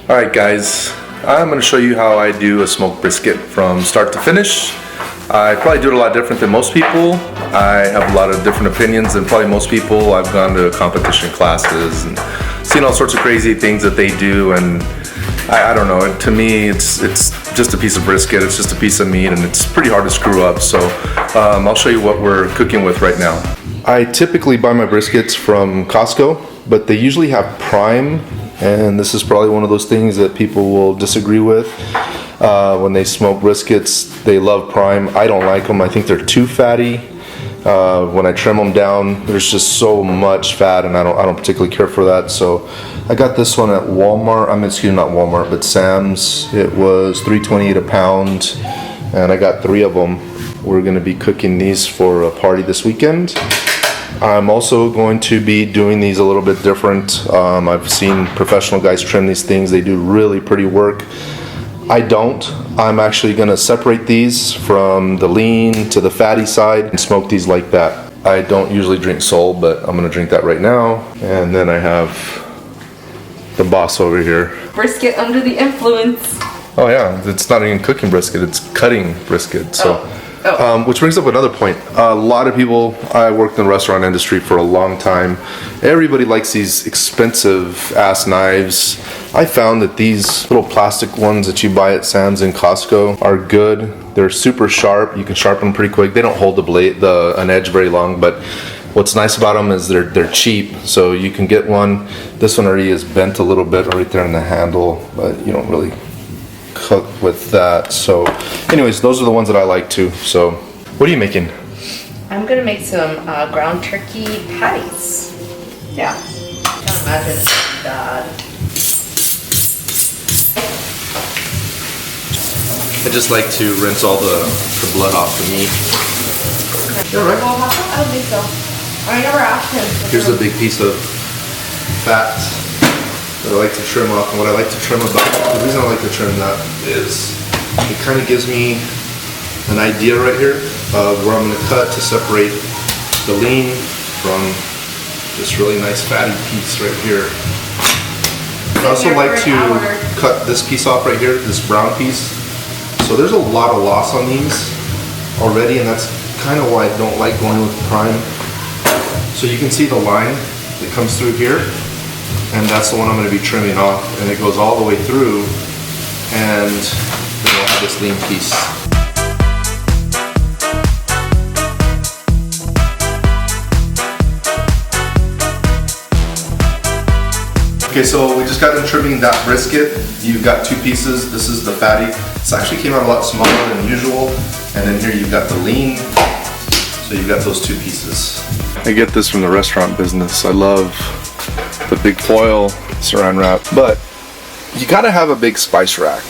Alright guys, I'm going to show you how I do a smoked brisket from start to finish. I probably do it a lot different than most people. I have a lot of different opinions than probably most people. I've gone to competition classes and seen all sorts of crazy things that they do, and I don't know, to me it's just a piece of brisket, it's just a piece of meat, and it's pretty hard to screw up. So I'll show you what we're cooking with right now. I typically buy my briskets from Costco, but they usually have prime, and this is probably one of those things that people will disagree with. When they smoke briskets, they love prime. I don't like them. I think they're too fatty. When I trim them down, there's just so much fat, and I don't particularly care for that. So I got this one at Walmart. Not Walmart, but Sam's. It was $3.28 a pound, and I got 3 of them. We're going to be cooking these for a party this weekend. I'm also going to be doing these a little bit different. I've seen professional guys trim these things. They do really pretty work. I don't. I'm actually going to separate these from the lean to the fatty side and smoke these like that. I don't usually drink Sol, but I'm going to drink that right now. And then I have the boss over here. Brisket under the influence. Oh yeah, it's not even cooking brisket, it's cutting brisket. So. Which brings up another point. A lot of people, I worked in the restaurant industry for a long time. Everybody likes these expensive ass knives. I found that these little plastic ones that you buy at Sam's and Costco are good. They're super sharp. You can sharpen them pretty quick. They don't hold an edge very long, but what's nice about them is they're cheap. So you can get one. This one already is bent a little bit right there in the handle, but you don't really cook with that. So anyways, those are the ones that I like too. So what are you making? I'm gonna make some ground turkey patties. Yeah, I can't imagine it's bad. I just like to rinse all the blood off the meat. Yeah, right? I don't think so. I never asked him. Here's a big piece of fat that I like to trim off, and what I like to trim about, the reason I like to trim that is it kind of gives me an idea right here of where I'm going to cut to separate the lean from this really nice fatty piece right here. I also like to cut this piece off right here, this brown piece. So there's a lot of loss on these already, and that's kind of why I don't like going with prime. So you can see the line that comes through here, and that's the one I'm going to be trimming off, and it goes all the way through, and then we'll have this lean piece. Okay, so we just got done trimming that brisket. You've got 2 pieces. This is the fatty. This actually came out a lot smaller than usual, and then here you've got the lean. So you've got those 2 pieces. I get this from the restaurant business. I love the big foil saran wrap, but you gotta have a big spice rack.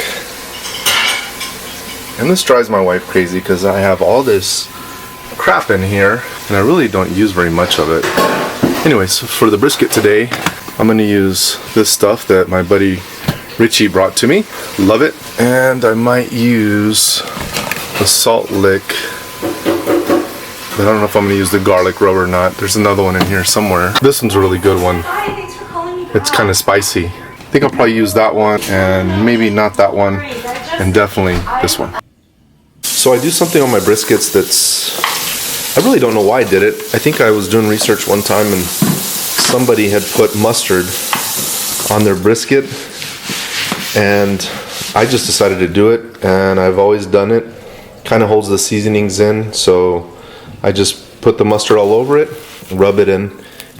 And this drives my wife crazy because I have all this crap in here and I really don't use very much of it. Anyways, for the brisket today, I'm gonna use this stuff that my buddy Richie brought to me. Love it. And I might use the salt lick, but I don't know if I'm gonna use the garlic rub or not. There's another one in here somewhere. This one's a really good one. Hi, thanks for calling me. It's kind of spicy. I think I'll probably use that one, and maybe not that one, and definitely this one. So I do something on my briskets that's, I really don't know why I did it. I think I was doing research one time and somebody had put mustard on their brisket, and I just decided to do it, and I've always done it. Kind of holds the seasonings in, so I just put the mustard all over it, rub it in,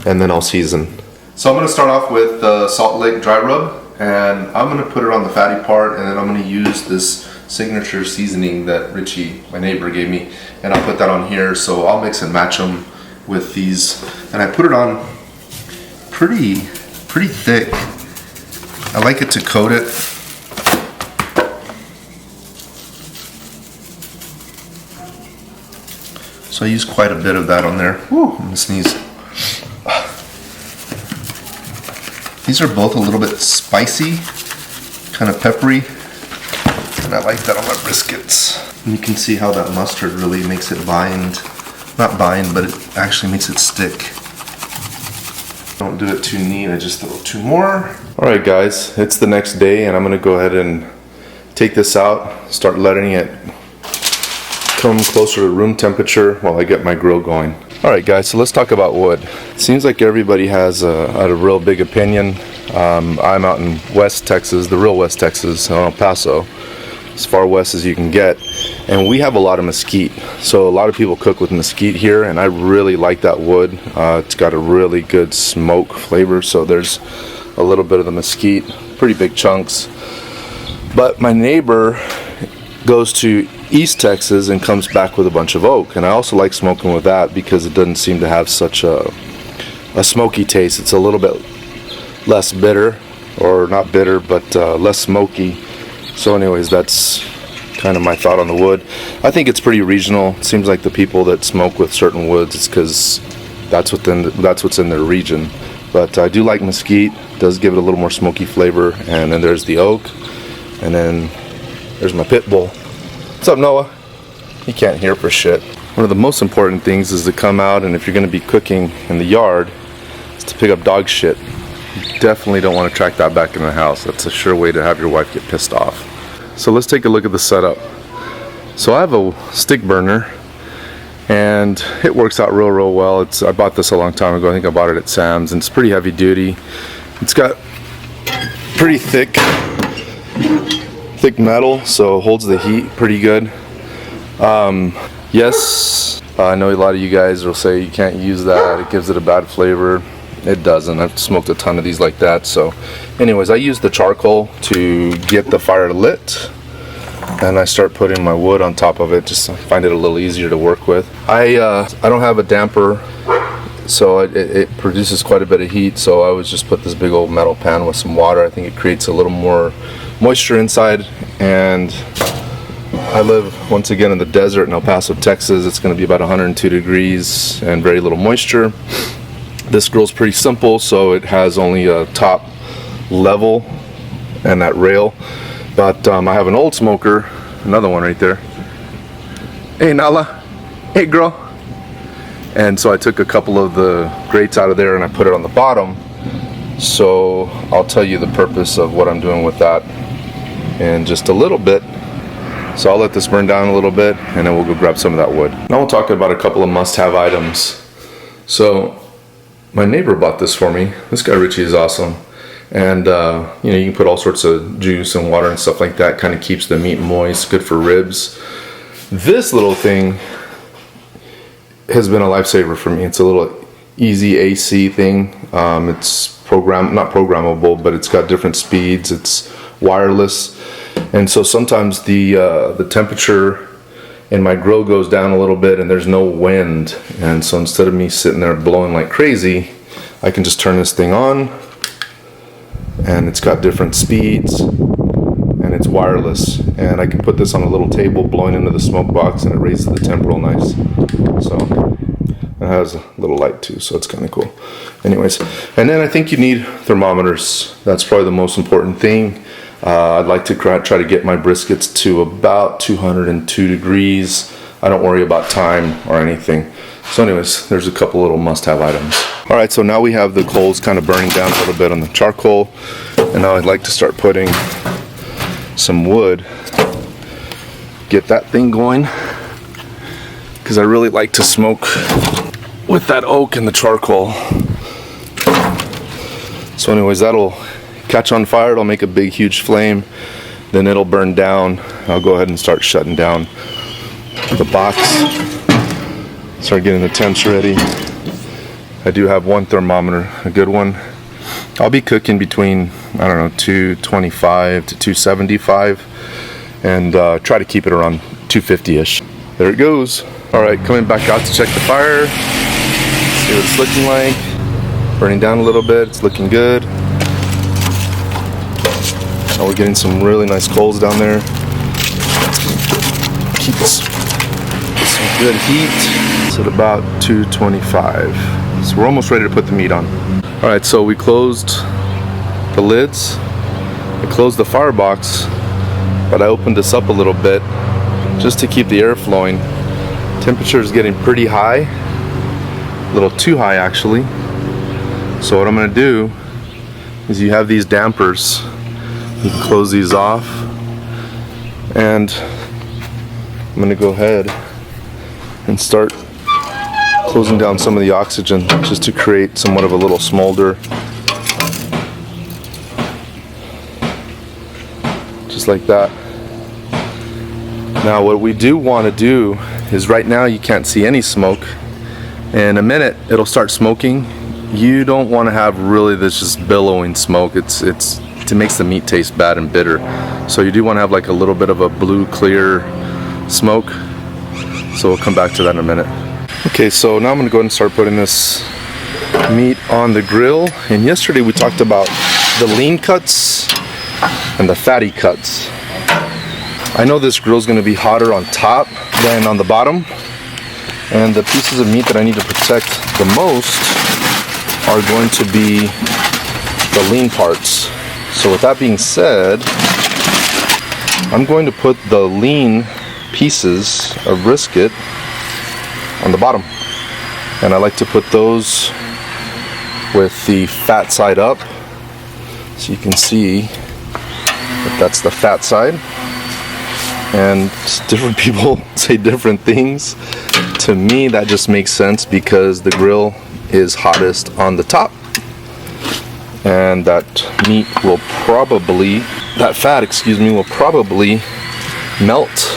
and then I'll season. So I'm going to start off with the salt lick dry rub, and I'm going to put it on the fatty part, and then I'm going to use this signature seasoning that Richie, my neighbor, gave me, and I'll put that on here. So I'll mix and match them with these, and I put it on pretty thick. I like it to coat it. So I use quite a bit of that on there. Woo, I'm gonna sneeze. These are both a little bit spicy, kind of peppery, and I like that on my briskets. And you can see how that mustard really makes it bind. Not bind, but it actually makes it stick. Don't do it too neat, I just throw 2 more. Alright guys, it's the next day and I'm gonna go ahead and take this out, start letting it come closer to room temperature while I get my grill going. Alright guys, so let's talk about wood. Seems like everybody has a real big opinion. I'm out in West Texas, the real West Texas, El Paso, as far west as you can get, and we have a lot of mesquite. So a lot of people cook with mesquite here, and I really like that wood. It's got a really good smoke flavor, so there's a little bit of the mesquite, pretty big chunks. But my neighbor goes to East Texas and comes back with a bunch of oak, and I also like smoking with that because it doesn't seem to have such a smoky taste. It's a little bit less bitter, or not bitter, but less smoky. So anyways, that's kind of my thought on the wood. I think it's pretty regional. It seems like the people that smoke with certain woods, it's because that's what's in their region. But I do like mesquite. It does give it a little more smoky flavor. And then there's the oak, and then there's my pit bull. What's up, Noah? He can't hear for shit. One of the most important things is to come out, and if you're going to be cooking in the yard, is to pick up dog shit. You definitely don't want to track that back in the house. That's a sure way to have your wife get pissed off. So let's take a look at the setup. So I have a stick burner, and it works out real well. I bought this a long time ago. I think I bought it at Sam's, and it's pretty heavy duty. It's got pretty thick metal, so it holds the heat pretty good. Yes, I know a lot of you guys will say you can't use that, it gives it a bad flavor. It doesn't. I've smoked a ton of these like that. So anyways, I use the charcoal to get the fire lit, and I start putting my wood on top of it, just to find it a little easier to work with. I don't have a damper, so it produces quite a bit of heat, so I would just put this big old metal pan with some water. I think it creates a little more moisture inside. And I live once again in the desert in El Paso, Texas. It's going to be about 102 degrees and very little moisture. This grill's pretty simple, so it has only a top level and that rail. But I have an old smoker, another one right there. Hey Nala, hey girl. And so I took a couple of the grates out of there and I put it on the bottom. So I'll tell you the purpose of what I'm doing with that in just a little bit. So I'll let this burn down a little bit, and then we'll go grab some of that wood. Now we'll talk about a couple of must-have items. So my neighbor bought this for me. This guy Richie is awesome. And you know, you can put all sorts of juice and water and stuff like that. Kind of keeps the meat moist, good for ribs. This little thing has been a lifesaver for me. It's a little easy AC thing. It's not programmable, but it's got different speeds. It's wireless, and so sometimes the temperature in my grill goes down a little bit, and there's no wind. And so instead of me sitting there blowing like crazy, I can just turn this thing on, and it's got different speeds, and it's wireless. And I can put this on a little table, blowing into the smoke box, and it raises the temp real nice. So it has a little light too, so it's kind of cool. Anyways, and then I think you need thermometers. That's probably the most important thing. I'd like to try to get my briskets to about 202 degrees. I don't worry about time or anything. So anyways, there's a couple little must-have items. All right, so now we have the coals kind of burning down a little bit on the charcoal, and now I'd like to start putting some wood. Get that thing going, because I really like to smoke with that oak and the charcoal. So anyways, that'll catch on fire, it'll make a big huge flame, then it'll burn down. I'll go ahead and start shutting down the box, start getting the temps ready. I do have one thermometer, a good one. I'll be cooking between, I don't know, 225 to 275, and try to keep it around 250-ish. There it goes. All right, coming back out to check the fire, see what it's looking like. Burning down a little bit, it's looking good. Now we're getting some really nice coals down there. Keep us with some good heat. It's at about 225. So we're almost ready to put the meat on. All right, so we closed the lids. I closed the firebox, but I opened this up a little bit just to keep the air flowing. Temperature is getting pretty high, a little too high actually. So what I'm gonna do is you have these dampers. You can close these off, and I'm gonna go ahead and start closing down some of the oxygen just to create somewhat of a little smolder. Just like that. Now what we do want to do is, right now you can't see any smoke. In a minute it'll start smoking. You don't want to have really this just billowing smoke. It makes the meat taste bad and bitter. So you do want to have like a little bit of a blue clear smoke. So we'll come back to that in a minute. Okay, so now I'm going to go ahead and start putting this meat on the grill. And yesterday we talked about the lean cuts and the fatty cuts. I know this grill is going to be hotter on top than on the bottom, and the pieces of meat that I need to protect the most are going to be the lean parts. So with that being said, I'm going to put the lean pieces of brisket on the bottom, and I like to put those with the fat side up, so you can see that that's the fat side. And different people say different things. To me that just makes sense because the grill is hottest on the top, and that meat will probably, that fat, excuse me, will probably melt,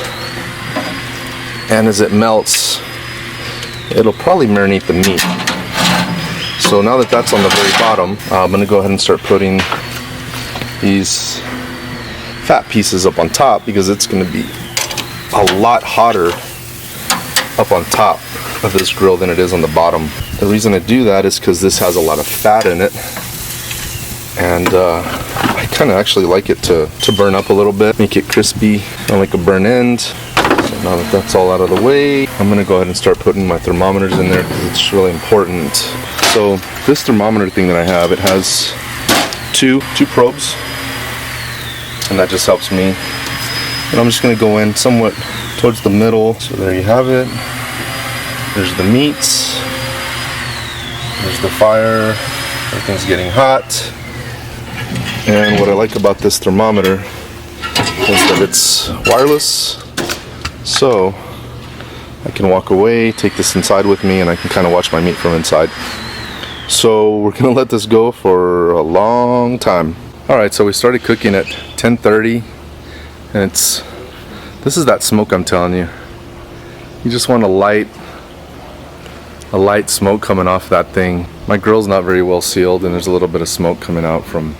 and as it melts it'll probably marinate the meat. So now that that's on the very bottom, I'm going to go ahead and start putting these fat pieces up on top, because it's going to be a lot hotter up on top of this grill than it is on the bottom. The reason I do that is because this has a lot of fat in it, and I kind of actually like it to burn up a little bit, make it crispy. I don't like a burn end. So now that that's all out of the way, I'm going to go ahead and start putting my thermometers in there because it's really important. So this thermometer thing that I have, it has two probes, and that just helps me. And I'm just going to go in somewhat towards the middle. So there you have it. There's the meats. There's the fire. Everything's getting hot. And what I like about this thermometer is that it's wireless. So I can walk away, take this inside with me, and I can kind of watch my meat from inside. So we're going to let this go for a long time. Alright, so we started cooking at 10:30, and this is that smoke I'm telling you. You just want a light smoke coming off that thing. My grill's not very well sealed, and there's a little bit of smoke coming out from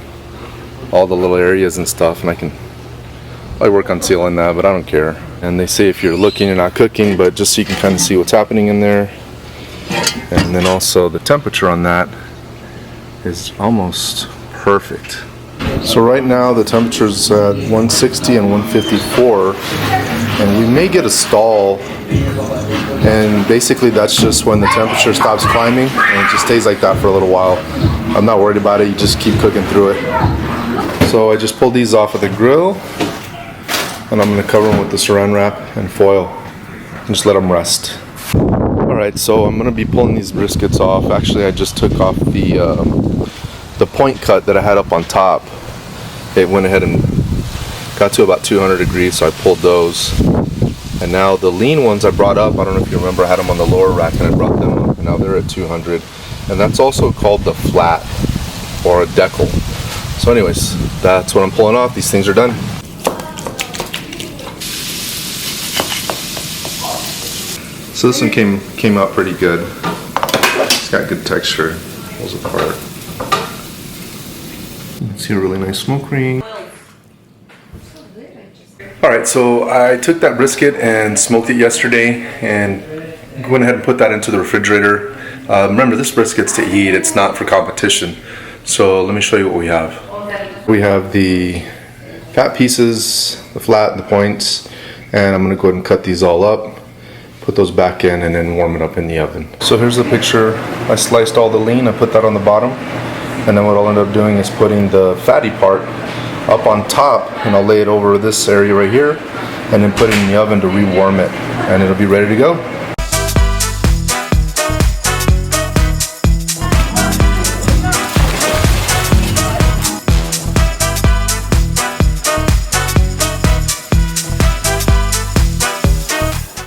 all the little areas and stuff, and I work on sealing that, but I don't care. And they say if you're looking, you're not cooking, but just so you can kind of see what's happening in there. And then also the temperature on that is almost perfect. So right now the temperature's at 160 and 154, and we may get a stall, and basically that's just when the temperature stops climbing, and it just stays like that for a little while. I'm not worried about it, you just keep cooking through it. So I just pulled these off of the grill, and I'm going to cover them with the saran wrap and foil and just let them rest. Alright, so I'm going to be pulling these briskets off. Actually, I just took off the point cut that I had up on top. It went ahead and got to about 200 degrees, so I pulled those. And now the lean ones I brought up, I don't know if you remember, I had them on the lower rack and I brought them up, and now they're at 200. And that's also called the flat, or a decal. So anyways, that's what I'm pulling off. These things are done. So this one came out pretty good. It's got good texture. Pulls apart. You can see a really nice smoke ring. Alright, so I took that brisket and smoked it yesterday, and went ahead and put that into the refrigerator. Remember, this brisket's to eat, it's not for competition. So let me show you what we have. We have the fat pieces, the flat, the points, and I'm going to go ahead and cut these all up, put those back in, and then warm it up in the oven. So here's the picture. I sliced all the lean, I put that on the bottom, and then what I'll end up doing is putting the fatty part up on top, and I'll lay it over this area right here, and then put it in the oven to rewarm it, and it'll be ready to go.